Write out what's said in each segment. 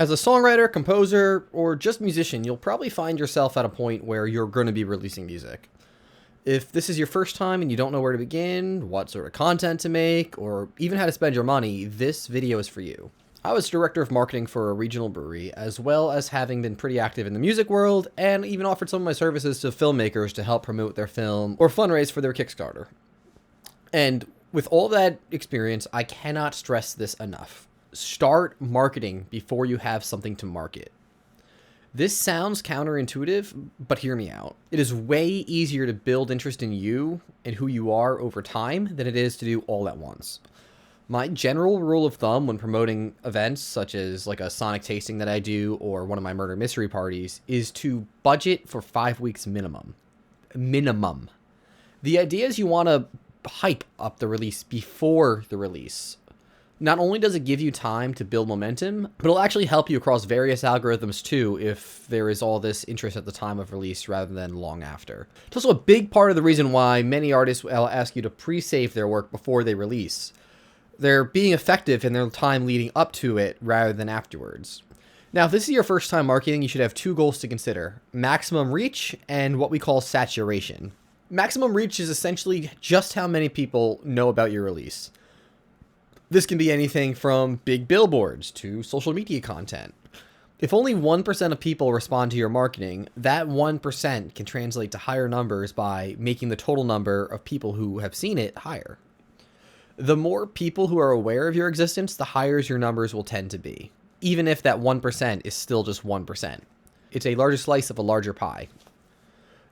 As a songwriter, composer, or just musician, you'll probably find yourself at a point where you're going to be releasing music. If this is your first time and you don't know where to begin, what sort of content to make, or even how to spend your money, this video is for you. I was director of marketing for a regional brewery, as well as having been pretty active in the music world, and even offered some of my services to filmmakers to help promote their film or fundraise for their Kickstarter. And with all that experience, I cannot stress this enough. Start marketing before you have something to market. This sounds counterintuitive, but hear me out. It is way easier to build interest in you and who you are over time than it is to do all at once. My general rule of thumb when promoting events, such as like a Sonic tasting that I do or one of my murder mystery parties, is to budget for 5 weeks minimum. Minimum. The idea is you want to hype up the release before the release. Not only does it give you time to build momentum, but it'll actually help you across various algorithms too if there is all this interest at the time of release rather than long after. It's also a big part of the reason why many artists will ask you to pre-save their work before they release. They're being effective in their time leading up to it rather than afterwards. Now, if this is your first time marketing, you should have two goals to consider: maximum reach and what we call saturation. Maximum reach is essentially just how many people know about your release. This can be anything from big billboards to social media content. If only 1% of people respond to your marketing, that 1% can translate to higher numbers by making the total number of people who have seen it higher. The more people who are aware of your existence, the higher your numbers will tend to be, even if that 1% is still just 1%. It's a larger slice of a larger pie.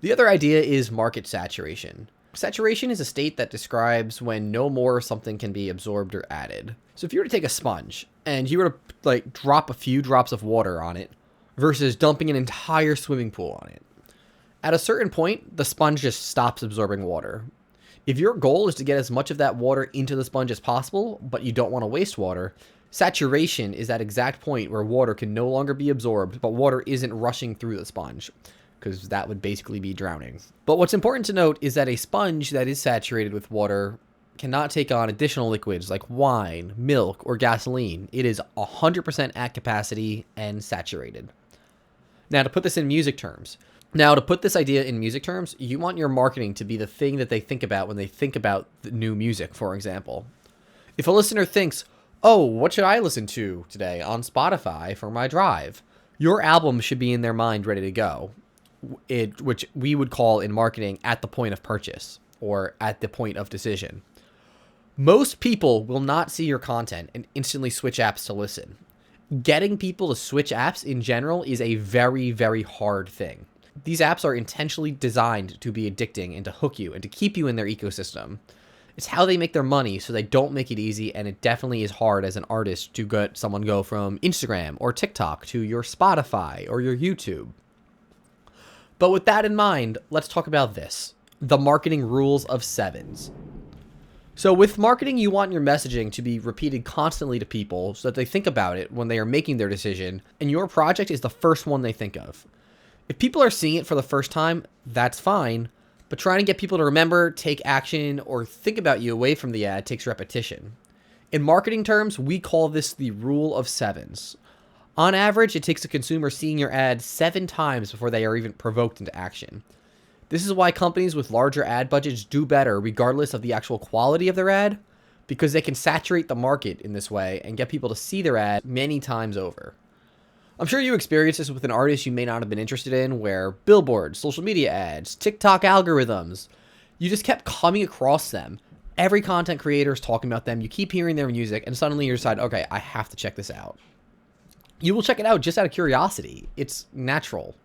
The other idea is market saturation. Saturation is a state that describes when no more of something can be absorbed or added. So if you were to take a sponge and you were to drop a few drops of water on it versus dumping an entire swimming pool on it, at a certain point, the sponge just stops absorbing water. If your goal is to get as much of that water into the sponge as possible, but you don't want to waste water, saturation is that exact point where water can no longer be absorbed, but water isn't rushing through the sponge, because that would basically be drowning. But what's important to note is that a sponge that is saturated with water cannot take on additional liquids like wine, milk, or gasoline. It is 100% at capacity and saturated. Now, to put this idea in music terms, you want your marketing to be the thing that they think about when they think about the new music, for example. If a listener thinks, oh, what should I listen to today on Spotify for my drive? Your album should be in their mind ready to go. Which we would call in marketing at the point of purchase or at the point of decision. Most people will not see your content and instantly switch apps to listen. Getting people to switch apps in general is a very, very hard thing. These apps are intentionally designed to be addicting and to hook you and to keep you in their ecosystem. It's how they make their money, so they don't make it easy, and it definitely is hard as an artist to get someone go from Instagram or TikTok to your Spotify or your YouTube. But with that in mind, let's talk about this: the marketing rules of sevens. So with marketing, you want your messaging to be repeated constantly to people so that they think about it when they are making their decision, and your project is the first one they think of. If people are seeing it for the first time, that's fine, but trying to get people to remember, take action, or think about you away from the ad takes repetition. In marketing terms, we call this the rule of sevens. On average, it takes a consumer seeing your ad 7 times before they are even provoked into action. This is why companies with larger ad budgets do better regardless of the actual quality of their ad, because they can saturate the market in this way and get people to see their ad many times over. I'm sure you experienced this with an artist you may not have been interested in, where billboards, social media ads, TikTok algorithms, you just kept coming across them. Every content creator is talking about them, you keep hearing their music, and suddenly you decide, okay, I have to check this out. You will check it out just out of curiosity. It's natural.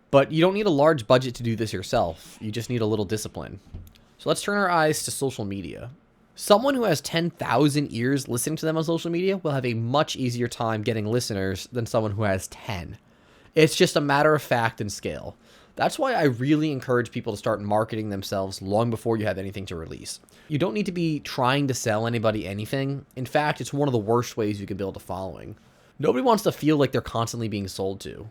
But you don't need a large budget to do this yourself. You just need a little discipline. So let's turn our eyes to social media. Someone who has 10,000 ears listening to them on social media will have a much easier time getting listeners than someone who has 10. It's just a matter of fact and scale. That's why I really encourage people to start marketing themselves long before you have anything to release. You don't need to be trying to sell anybody anything. In fact, it's one of the worst ways you can build a following. Nobody wants to feel like they're constantly being sold to.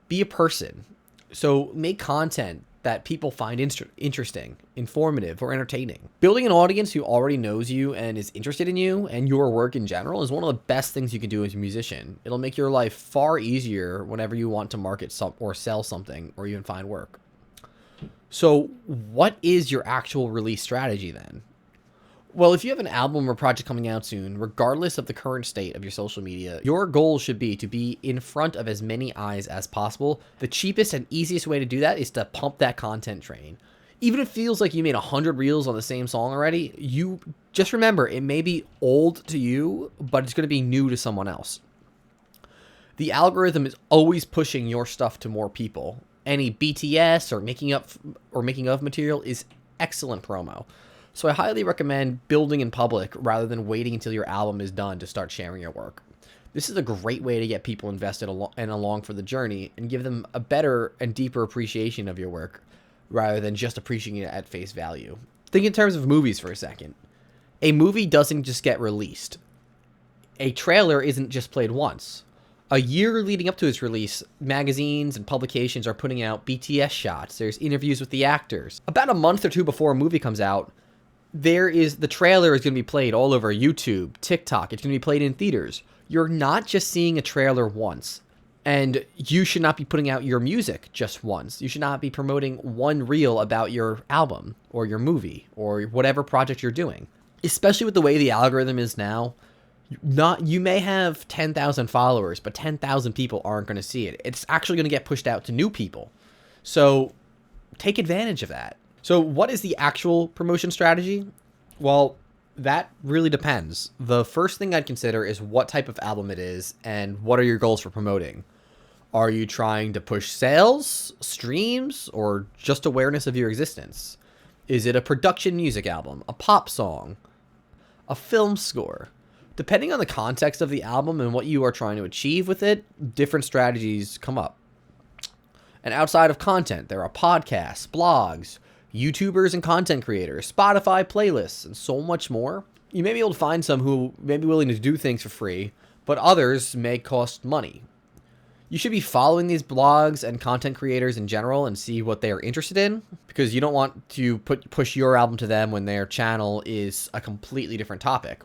Be a person. So make content that people find interesting, informative, or entertaining. Building an audience who already knows you and is interested in you and your work in general is one of the best things you can do as a musician. It'll make your life far easier whenever you want to market or sell something or even find work. So what is your actual release strategy then? Well, if you have an album or project coming out soon, regardless of the current state of your social media, your goal should be to be in front of as many eyes as possible. The cheapest and easiest way to do that is to pump that content train. Even if it feels like you made 100 reels on the same song already, you just remember it may be old to you, but it's going to be new to someone else. The algorithm is always pushing your stuff to more people. Any BTS or making of material is excellent promo. So I highly recommend building in public rather than waiting until your album is done to start sharing your work. This is a great way to get people invested and along for the journey and give them a better and deeper appreciation of your work rather than just appreciating it at face value. Think in terms of movies for a second. A movie doesn't just get released. A trailer isn't just played once. A year leading up to its release, magazines and publications are putting out BTS shots. There's interviews with the actors. About a month or two before a movie comes out, the trailer is going to be played all over YouTube, TikTok. It's going to be played in theaters. You're not just seeing a trailer once. And you should not be putting out your music just once. You should not be promoting one reel about your album or your movie or whatever project you're doing. Especially with the way the algorithm is now, you may have 10,000 followers, but 10,000 people aren't going to see it. It's actually going to get pushed out to new people. So take advantage of that. So what is the actual promotion strategy? Well, that really depends. The first thing I'd consider is what type of album it is and what are your goals for promoting. Are you trying to push sales, streams, or just awareness of your existence? Is it a production music album, a pop song, a film score? Depending on the context of the album and what you are trying to achieve with it, different strategies come up. And outside of content, there are podcasts, blogs, YouTubers and content creators, Spotify playlists, and so much more. You may be able to find some who may be willing to do things for free, but others may cost money. You should be following these blogs and content creators in general and see what they are interested in, because you don't want to push your album to them when their channel is a completely different topic.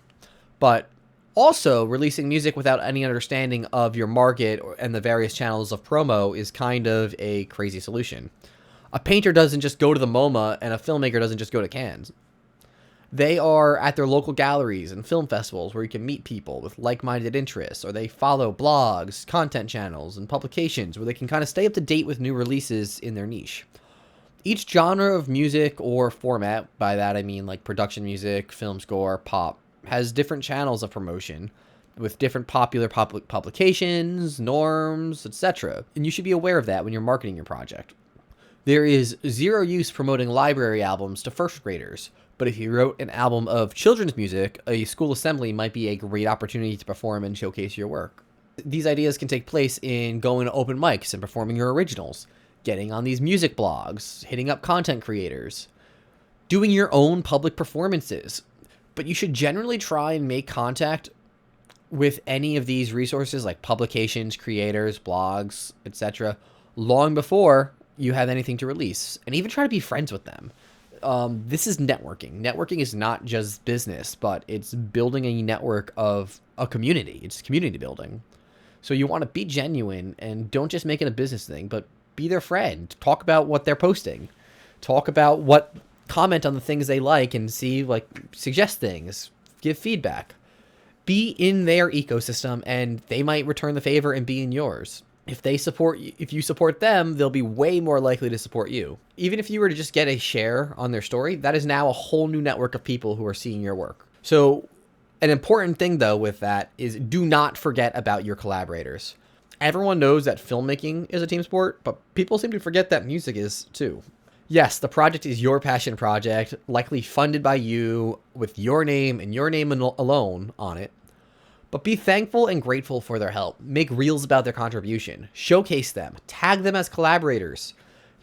But also, releasing music without any understanding of your market and the various channels of promo is kind of a crazy solution. A painter doesn't just go to the MoMA, and a filmmaker doesn't just go to Cannes. They are at their local galleries and film festivals where you can meet people with like-minded interests, or they follow blogs, content channels, and publications where they can kind of stay up to date with new releases in their niche. Each genre of music or format, by that I mean like production music, film score, pop, has different channels of promotion with different popular publications, norms, etc. And you should be aware of that when you're marketing your project. There is zero use promoting library albums to first graders, but if you wrote an album of children's music, a school assembly might be a great opportunity to perform and showcase your work. These ideas can take place in going to open mics and performing your originals, getting on these music blogs, hitting up content creators, doing your own public performances. But you should generally try and make contact with any of these resources like publications, creators, blogs, etc. long before you have anything to release, and even try to be friends with them. This is networking. Networking is not just business, but it's building a network of a community. It's community building. So you want to be genuine and don't just make it a business thing, but be their friend. Talk about what they're posting. Talk about comment on the things they like and suggest things, give feedback. Be in their ecosystem and they might return the favor and be in yours. If you support them, they'll be way more likely to support you. Even if you were to just get a share on their story, that is now a whole new network of people who are seeing your work. So an important thing though with that is do not forget about your collaborators. Everyone knows that filmmaking is a team sport, but people seem to forget that music is too. Yes, the project is your passion project, likely funded by you with your name and your name alone on it. But be thankful and grateful for their help. Make reels about their contribution. Showcase them. Tag them as collaborators.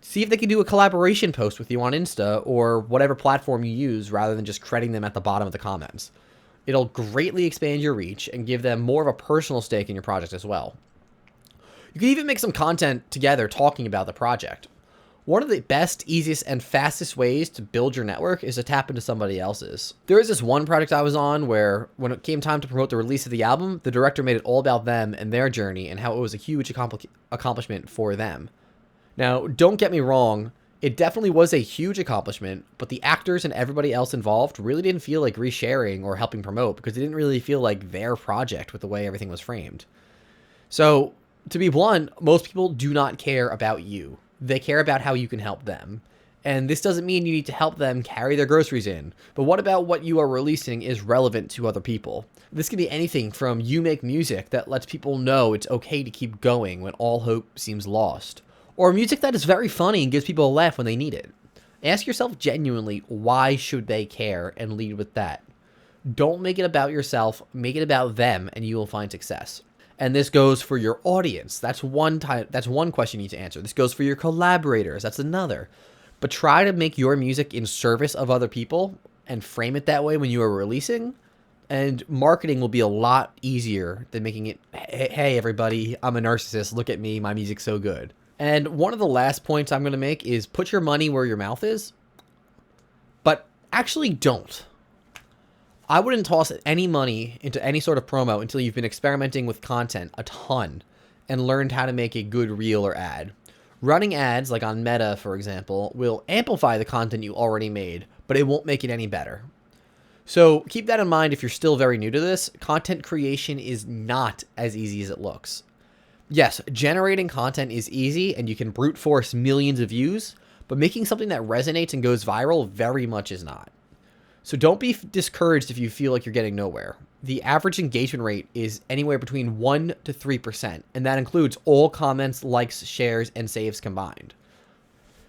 See if they can do a collaboration post with you on Insta or whatever platform you use rather than just crediting them at the bottom of the comments. It'll greatly expand your reach and give them more of a personal stake in your project as well. You can even make some content together talking about the project. One of the best, easiest, and fastest ways to build your network is to tap into somebody else's. There was this one project I was on where when it came time to promote the release of the album, the director made it all about them and their journey and how it was a huge accomplishment for them. Now, don't get me wrong, it definitely was a huge accomplishment, but the actors and everybody else involved really didn't feel like resharing or helping promote because it didn't really feel like their project with the way everything was framed. So, to be blunt, most people do not care about you. They care about how you can help them. And this doesn't mean you need to help them carry their groceries in. But what about what you are releasing is relevant to other people? This can be anything from you make music that lets people know it's okay to keep going when all hope seems lost. Or music that is very funny and gives people a laugh when they need it. Ask yourself genuinely, why should they care, and lead with that. Don't make it about yourself, make it about them, and you will find success. And this goes for your audience. That's one question you need to answer. This goes for your collaborators. That's another. But try to make your music in service of other people and frame it that way when you are releasing. And marketing will be a lot easier than making it, hey, everybody, I'm a narcissist. Look at me. My music's so good. And one of the last points I'm going to make is put your money where your mouth is. But actually don't. I wouldn't toss any money into any sort of promo until you've been experimenting with content a ton and learned how to make a good reel or ad. Running ads, like on Meta, for example, will amplify the content you already made, but it won't make it any better. So keep that in mind if you're still very new to this. Content creation is not as easy as it looks. Yes, generating content is easy and you can brute force millions of views, but making something that resonates and goes viral very much is not. So don't be discouraged if you feel like you're getting nowhere. The average engagement rate is anywhere between 1 to 3%, and that includes all comments, likes, shares, and saves combined.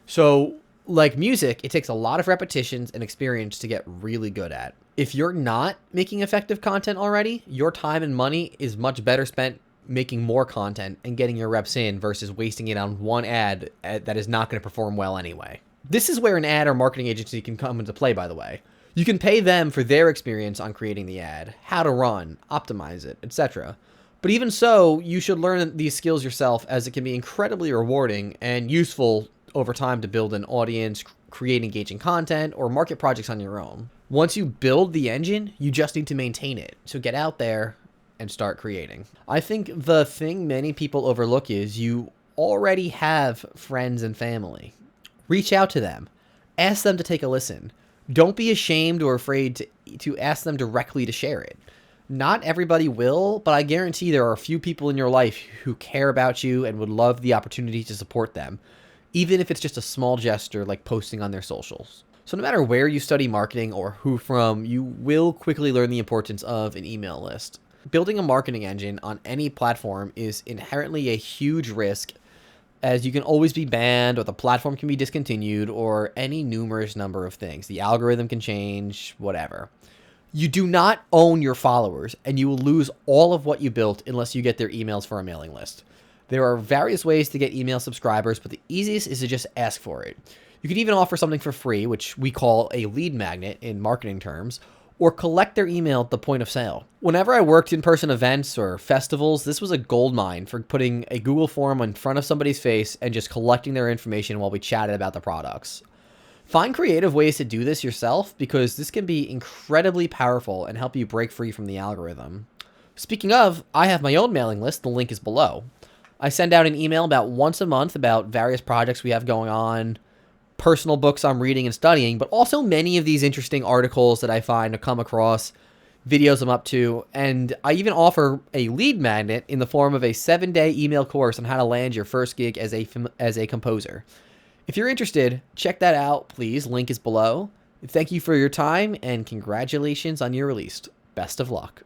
So, like music, it takes a lot of repetitions and experience to get really good at. If you're not making effective content already, your time and money is much better spent making more content and getting your reps in versus wasting it on one ad that is not going to perform well anyway. This is where an ad or marketing agency can come into play, by the way. You can pay them for their experience on creating the ad, how to run, optimize it, etc. But even so, you should learn these skills yourself as it can be incredibly rewarding and useful over time to build an audience, create engaging content, or market projects on your own. Once you build the engine, you just need to maintain it. So get out there and start creating. I think the thing many people overlook is you already have friends and family. Reach out to them. Ask them to take a listen. Don't be ashamed or afraid to ask them directly to share it. Not everybody will, but I guarantee there are a few people in your life who care about you and would love the opportunity to support them, even if it's just a small gesture like posting on their socials. So no matter where you study marketing or who from, you will quickly learn the importance of an email list. Building a marketing engine on any platform is inherently a huge risk, as you can always be banned, or the platform can be discontinued, or any numerous number of things. The algorithm can change, whatever. You do not own your followers, and you will lose all of what you built unless you get their emails for a mailing list. There are various ways to get email subscribers, but the easiest is to just ask for it. You can even offer something for free, which we call a lead magnet in marketing terms, or collect their email at the point of sale. Whenever I worked in-person events or festivals, this was a goldmine for putting a Google form in front of somebody's face and just collecting their information while we chatted about the products. Find creative ways to do this yourself because this can be incredibly powerful and help you break free from the algorithm. Speaking of, I have my own mailing list. The link is below. I send out an email about once a month about various projects we have going on, personal books I'm reading and studying, but also many of these interesting articles that I find to come across, videos I'm up to, and I even offer a lead magnet in the form of a 7-day email course on how to land your first gig as a composer. If you're interested, check that out, please. Link is below. Thank you for your time, and congratulations on your release. Best of luck.